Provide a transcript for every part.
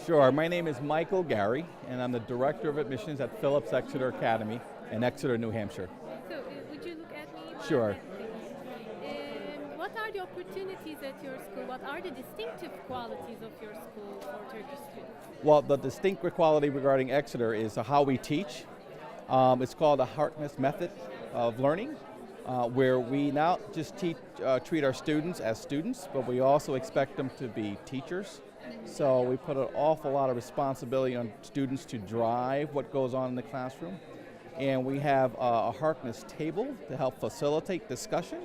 Sure, my name is Michael Gary, and I'm the Director of Admissions at Phillips Exeter Academy in Exeter, New Hampshire. So, would you look at me? Sure. What are the opportunities at your school? What are the distinctive qualities of your school for Turkish students? Well, the distinct quality regarding Exeter is how we teach. It's called the Harkness method of learning, where we now just treat our students as students, but we also expect them to be teachers. So we put an awful lot of responsibility on students to drive what goes on in the classroom. And we have a Harkness table to help facilitate discussion.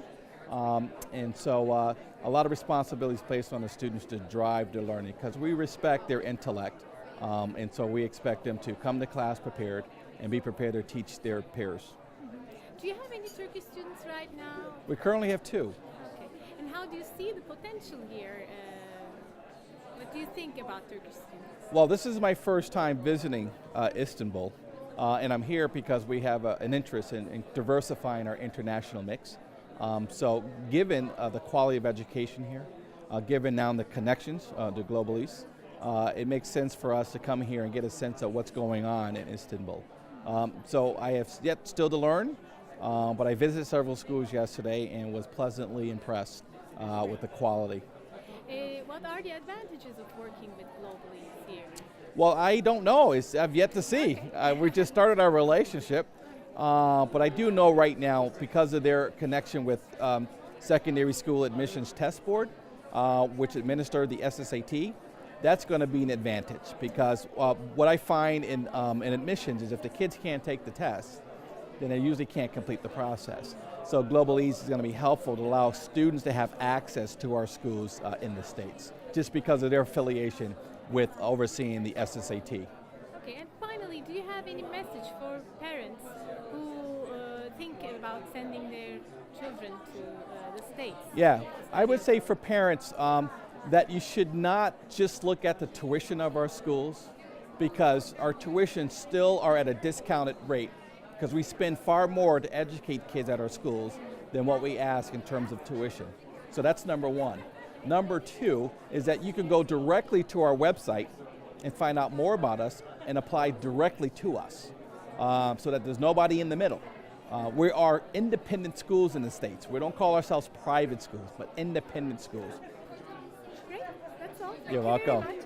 And so a lot of responsibility is placed on the students to drive their learning because we respect their intellect. And so we expect them to come to class prepared and be prepared to teach their peers. Do you have any Turkish students right now? We currently have 2. Okay. And how do you see the potential here? What do you think about Turkish students? Well, this is my first time visiting Istanbul, and I'm here because we have an interest in diversifying our international mix. So given the quality of education here, given now the connections to GLOBALISE, it makes sense for us to come here and get a sense of what's going on in Istanbul. So I have yet still to learn, but I visited several schools yesterday and was pleasantly impressed with the quality. What are the advantages of working with GLOBALISE here? Well, I don't know. I've yet to see. We just started our relationship, but I do know right now because of their connection with Secondary School Admissions Test Board, which administered the SSAT, that's going to be an advantage because what I find in admissions is if the kids can't take the test, then they usually can't complete the process. So GLOBALISE is going to be helpful to allow students to have access to our schools in the States, just because of their affiliation with overseeing the SSAT. Okay, and finally, do you have any message for parents who think about sending their children to the States? Yeah, I would say for parents that you should not just look at the tuition of our schools, because our tuitions still are at a discounted rate, because we spend far more to educate kids at our schools than what we ask in terms of tuition. So that's number one. Number two is that you can go directly to our website and find out more about us and apply directly to us so that there's nobody in the middle. We are independent schools in the States. We don't call ourselves private schools, but independent schools. Great, that's all. Thank You're you very welcome. much.